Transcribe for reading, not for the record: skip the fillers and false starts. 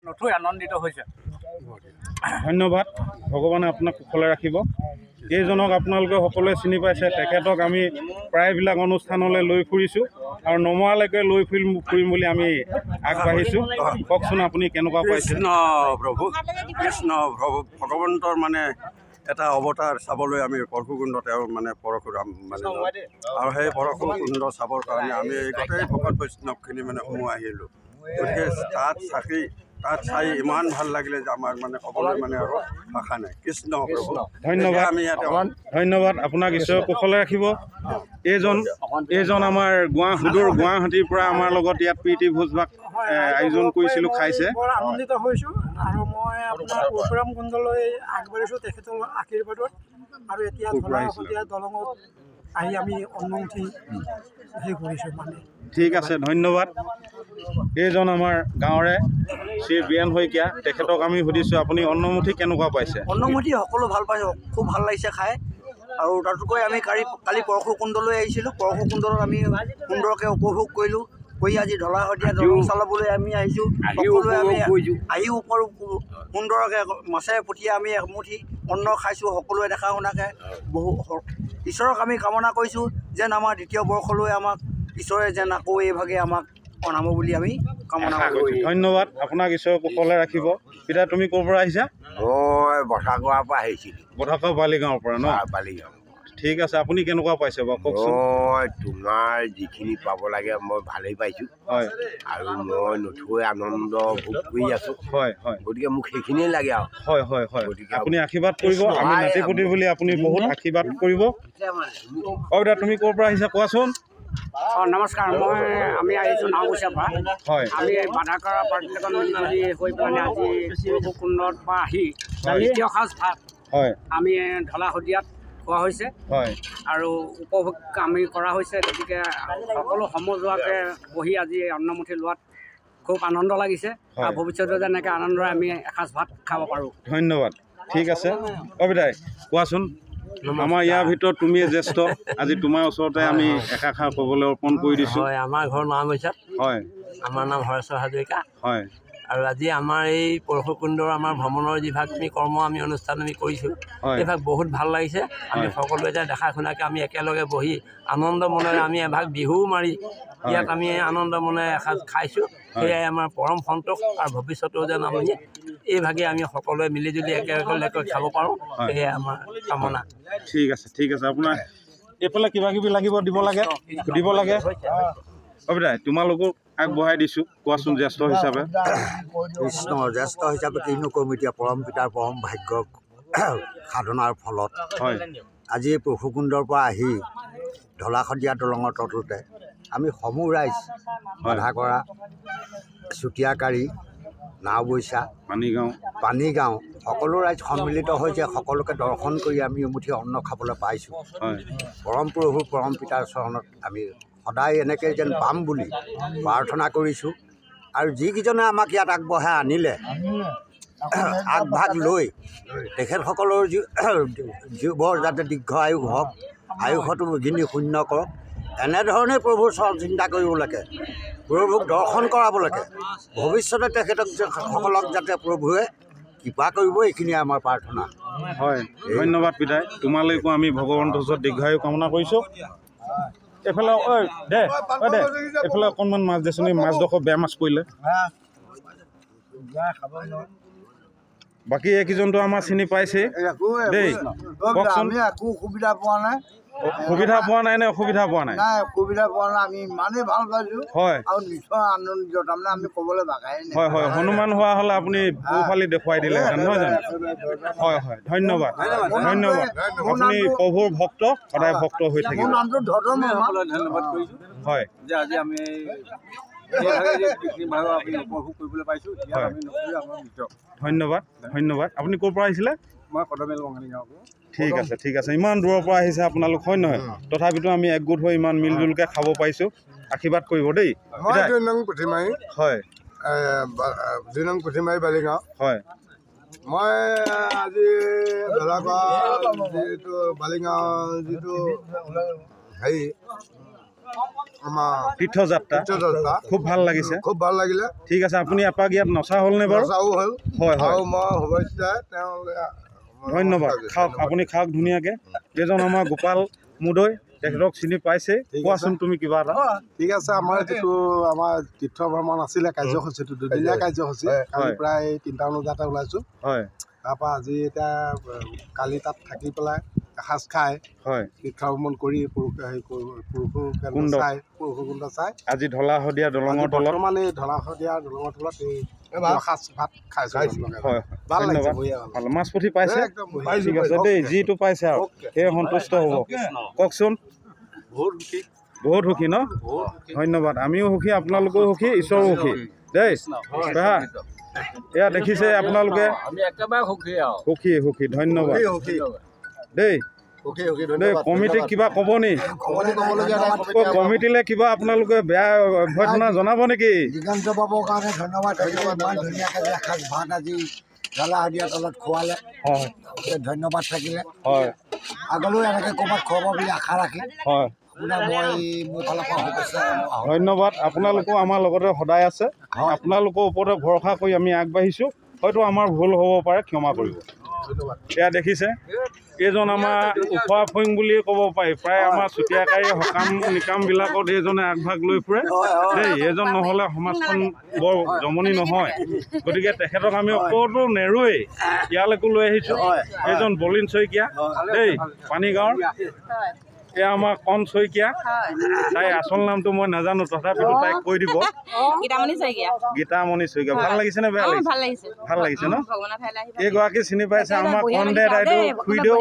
নথৈ আনন্দিত হৈছে। ধন্যবাদ, ভগৱানে আপোনাক কুশলে ৰাখিব। এইজনক আপোনালোকে সকলোৱে চিনি পাইছে, তেখেতক আমি প্ৰায়বিলাক অনুষ্ঠানলৈ লৈ ফুৰিছোঁ আৰু নমৰালৈকে লৈ ফুৰিম বুলি আমি আগবাঢ়িছোঁ। কওকচোন আপুনি কেনেকুৱা পাইছে? কৃষ্ণ প্ৰভু, কৃষ্ণ ভগৱন্তৰ মানে এটা অৱতাৰ চাবলৈ আমি পৰশুকুণ্ড তেওঁৰ মানে পৰশুৰাম মানে আৰু সেই পৰশুকুণ্ড চাবৰ কাৰণে আমি গোটেই ভকত বৈষ্ণৱখিনি মানে সমূহ আহিলোঁ। গতিকে তাত চাই ইমান ভাল লাগিলে যে আমাৰ মানে ক'বলৈ মানে আৰু ভাষা নাই। কৃষ্ণ প্ৰভু, ধন্যবাদ। আমি ইয়াতে ধন্যবাদ, আপোনাক ঈশ্বৰে কুশলে ৰাখিব। এইজন আমাৰ সুদূৰ গুৱাহাটীৰ পৰা আমাৰ লগত ইয়াত প্ৰীতি ভোজ ভাত আয়োজন কৰিছিলোঁ, খাইছে। বৰ আনন্দিত হৈছোঁ আৰু মই আপোনাৰ পৰশুৰাম কুণ্ডলৈ আগবাঢ়িছোঁ তেখেতৰ আশীৰ্বাদত। আৰু এতিয়া ধলাশদিয়া দলঙত আহি আমি অন্নমুঠি হেৰি কৰিছোঁ মানে। ঠিক আছে, ধন্যবাদ। এইজন আমাৰ গাঁৱৰে শ্ৰী বীৰেণ শইকীয়া, তেখেতক আমি সুধিছোঁ আপুনি অন্নমুঠি কেনেকুৱা পাইছে? অন্নমুঠি সকলো ভাল পাইছোঁ, খুব ভাল লাগিছে খাই। আৰু তাতোকৈ আমি কালি পৰশুকুণ্ডলৈ আহিছিলোঁ। পৰশুকুণ্ডত আমি সুন্দৰকৈ উপভোগ কৰিলোঁ। কৰি আজি ধলাশদিয়া দলং চলাবলৈ আমি আহিছোঁ। সকলোৱে আমি আহি ওপৰত সুন্দৰকৈ মাছেৰে পুঠিয়ে আমি এমুঠি অন্ন খাইছোঁ সকলোৱে দেখা শুনাকৈ। ঈশ্বৰক আমি কামনা কৰিছোঁ যেন আমাৰ দ্বিতীয় বৰ্ষলৈ আমাক ঈশ্বৰে যেন আকৌ এইভাগে আমাক অনাব বুলি আমি কামনা কৰিছোঁ। ধন্যবাদ, আপোনাক ঈশ্বৰে কুশলে ৰাখিব। পিতা, তুমি ক'ৰ পৰা আহিছা? মই বঠাগোৱাৰ পৰা আহিছিলোঁ। বঠাগোৱা বালিগাঁৱৰ পৰা ন? বালিগাঁও। ঠিক আছে, আপুনি কেনেকুৱা পাইছে বাৰু কওকচোন? মই তোমাৰ যিখিনি পাব লাগে মই ভালেই পাইছোঁ। হয়। আৰু মই নথৈ আনন্দ ভোগ কৰি আছোঁ। হয় হয়। গতিকে মোক সেইখিনিয়ে লাগে আৰু। হয় হয় হয়, আপুনি আশীৰ্বাদ কৰিব, আমি নাতিপুতি বুলি আপুনি বহুত আশীৰ্বাদ কৰিব। দাদা, তুমি ক'ৰ পৰা আহিছা কোৱাচোন? নমস্কাৰ, আমি আহিছোঁ নাওবৈচাৰ পৰা। হয়। আমি বাধাকাৰা পাৰ্টিৰ লগত মিলি হৈ পেলাই আজি পৰশুকুণ্ডত পৰা আহি দ্বিতীয় সাঁজ ভাত হয় আমি ধলাশদিয়াত খোৱা হৈছে। হয়। আৰু উপভোগ আমি কৰা হৈছে। গতিকে সকলো সমজুৱাকৈ বহি আজি অন্নমুঠি লোৱাত খুব আনন্দ লাগিছে। আৰু ভৱিষ্যতে যেনেকৈ আনন্দৰে আমি এসাঁজ ভাত খাব পাৰোঁ। ধন্যবাদ, ঠিক আছে। বিদায় কোৱাচোন, আমাৰ ইয়াৰ ভিতৰত তুমিয়ে জ্যেষ্ঠ, আজি তোমাৰ ওচৰতে আমি একাষাৰ ক'বলৈ অৰ্পণ কৰি দিছোঁ। হয়, আমাৰ ঘৰ নাওবৈচাত। হয়। আমাৰ নাম হৰেশ্বৰ হাজৰিকা। হয়। আৰু আজি আমাৰ এই পৰশুকুণ্ডৰ আমাৰ ভ্ৰমণৰ যিভাগ আমি অনুষ্ঠান কৰিছোঁ, এইভাগ বহুত ভাল লাগিছে। আমি সকলোৱে এতিয়া দেখা শুনাকৈ আমি একেলগে বহি আনন্দ মনেৰে আমি এভাগ বিহু মাৰি ইয়াত আমি আনন্দ মনেৰে এসাঁজ খাইছোঁ। সেয়াই আমাৰ পৰম সন্তোষ। আৰু ভৱিষ্যতেও যেন আমি এইভাগে আমি সকলোৱে মিলিজুলি একেলগে খাব পাৰোঁ, সেয়াই আমাৰ কামনা। ঠিক আছে, ঠিক আছে। আপোনাৰ এইফালে কিবা কিবি দিব লাগে। বিদায়, তোমালোকক আগবঢ়াই দিছোঁ, কোৱাচোন জ্যেষ্ঠ হিচাপে। কৃষ্ণ জ্যেষ্ঠ হিচাপে কিনো ক'ম এতিয়া, পৰম পিতাৰ পৰম ভাগ্য সাধনাৰ ফলত আজি পৰশুকুণ্ডৰ পৰা আহি ধলাশদিয়া দলঙৰ তলতে আমি সমূহ ৰাইজ বাধাকৰা, চুতীয়াকাৰী, নাওবৈচা, পানীগাঁও সকলো ৰাইজ সন্মিলিত হৈছে। সকলোকে দৰ্শন কৰি আমি এমুঠি অন্ন খাবলৈ পাইছোঁ। পৰম প্ৰভু পৰম পিতাৰ চৰণত আমি সদায় এনেকৈ যেন পাম বুলি প্ৰাৰ্থনা কৰিছোঁ। আৰু যিকেইজনে আমাক ইয়াত আগবঢ়াই আনিলে আগভাগ লৈ তেখেতসকলৰ জীৱৰ যাতে দীৰ্ঘ আয়ুস হওক, আয়ুসতো গিনি শূন্য কৰক। এনেধৰণে প্ৰভুৰ চৰণ চিন্তা কৰিব লাগে, প্ৰভুক দৰ্শন কৰাব লাগে। ভৱিষ্যতে তেখেতসকলক যাতে প্ৰভুৱে কৃপা কৰিব, এইখিনিয়ে আমাৰ প্ৰাৰ্থনা। হয়, ধন্যবাদ পিতাই। তোমালৈকো আমি ভগৱন্তৰ ওচৰত দীৰ্ঘায়ু কামনা কৰিছোঁ। এইফালে দে এইফালে অকণমান মাছ দেচোন, মাছডোখৰ বেয়া মাছ পৰিলে। বাকী এইকেইজনটো আমাৰ চিনি পাইছেই দেই। আমি একো সুবিধা পোৱা নাই। সুবিধা পোৱা নাই নে অসুবিধা পোৱা নাই? সুবিধা পোৱা নাই, আমি ইমানেই ভাল পাইছোঁ। হয়। আৰু নিশ্চয় আনন্দিত, তাৰমানে আমি ক'বলৈ ভাষাই নাই। হয় হয়, হনুমান হোৱা হ'লে আপুনি পোহফালি দেখুৱাই দিলেহেঁতেন, নহয় জানো? হয় হয়, ধন্যবাদ ধন্যবাদ। আপুনি প্ৰভুৰ ভক্ত, সদায় ভক্ত হৈ থাকিব। মোৰ নামটো ধন্যবাদ কৰিছোঁ। হয়, যে আজি আমি উপভোগ কৰিবলৈ পাইছোঁ। ধন্যবাদ ধন্যবাদ। আপুনি ক'ৰ পৰা আহিছিলে? মই কদমেল বঙালী গাঁও। ঠিক আছে, ঠিক আছে। ইমান দূৰৰ পৰা আহিছে আপোনালোক, হয় নহয়? তথাপিতো আমি একগোট হৈ ইমান মিলজুলকৈ খাব পাৰিছোঁ। আশীৰ্বাদ কৰিব দেই। মই 2 নং পুঠিমাৰী। হয়। 2 নং পুঠিমাৰী বালিগাঁও। হয়। মই আজি ধলাগড় যিটো বালিগাঁও যিটো হেৰি আমাৰ তীৰ্থযাত্ৰা খুব ভাল লাগিছে খুব ভাল লাগিলে ঠিক আছে আপুনি এপাক ইয়াত নচা হ'লনে বাৰু চাও হ'ল হয় হয় আৰু মই শুভেচ্ছা তেওঁলৈ ধন্যবাদ খাওক আপুনি খাওক ধুনীয়াকৈ এইজন আমাৰ গোপাল মুদৈ তেখেতক চিনি পাইছে কোৱাচোন তুমি কিবা এটা ঠিক আছে আমাৰ যিটো আমাৰ তীৰ্থ ভ্ৰমণ আছিলে কাৰ্যসূচীটো দুদিনীয়া কাৰ্যসূচী কালি প্ৰায় 3টা বজাতে ওলাইছোঁ হয় তাৰপৰা আজি এতিয়া কালি তাত থাকি পেলাই এসাঁজ খাই হয় তীৰ্থ ভ্ৰমণ কৰি পৰশুকুণ্ড চাই আজি ঢলা শদিয়া দলঙৰ তলত বৰ্তমান এই ঢলা শদিয়া দলঙৰ তলত এই এসাঁজ ভাত খাইছোঁ হয় ভাল লাগিছে ভাল মাছ পুঠি পাইছে ঠিক আছে দেই যিটো পাইছে আৰু সেয়ে সন্তুষ্ট হ'ব কওকচোন বহুত সুখী ন ধন্যবাদ আমিও সুখী আপোনালোকেও সুখী ঈশ্বৰো সুখী দেই এয়া দেখিছে আপোনালোকে সুখী সুখী ধন্যবাদ দেই দেই কমিটিক কিবা ক'ব নি কমিটিলে কিবা আপোনালোকে বেয়া অভ্যৰ্থনা জনাব নেকি দিগন্ত পাবৰ কাৰণে ধন্যবাদ থাকিলে ইমান ধুনীয়াকৈ যে এসাঁজ ভাত আজি ঢলা শদিয়া তলত খোৱালে হয় ধন্যবাদ থাকিলে হয় আগলৈও এনেকৈ ক'ৰবাত খুৱাব বুলি আশা ৰাখি হয় আপোনাক মই মোৰ ফালৰ পৰা শুভেচ্ছা ধন্যবাদ আপোনালোকেও আমাৰ লগতে সদায় আছে আপোনালোকৰ ওপৰতে ভৰসা কৰি আমি আগবাঢ়িছোঁ হয়তো আমাৰ ভুল হ'ব পাৰে ক্ষমা কৰিব এয়া দেখিছে এইজন আমাৰ উফা ফইং বুলিয়ে ক'ব পাৰি প্ৰায় আমাৰ চুতীয়াকাৰী সকাম নিকামবিলাকত এইজনে আগভাগ লৈ ফুৰে দেই এইজন নহ'লে সমাজখন বৰ জমনি নহয় গতিকে তেখেতক আমি অকণো নেৰোৱেই ইয়ালৈকো লৈ আহিছোঁ এইজন বলিন শইকীয়া দেই পানীগাঁৱৰ এয়া আমাৰ কণ শইকীয়া তাইৰ আচল নামটো মই নাজানো তথাপিতো তাইক কৈ দিব গীতামণি শইকীয়া ভাল লাগিছে নে বেয়া লাগিছে ভাল লাগিছে ন এইগৰাকী চিনি পাইছে আমাৰ কণ দে তাইতো খুইদেউ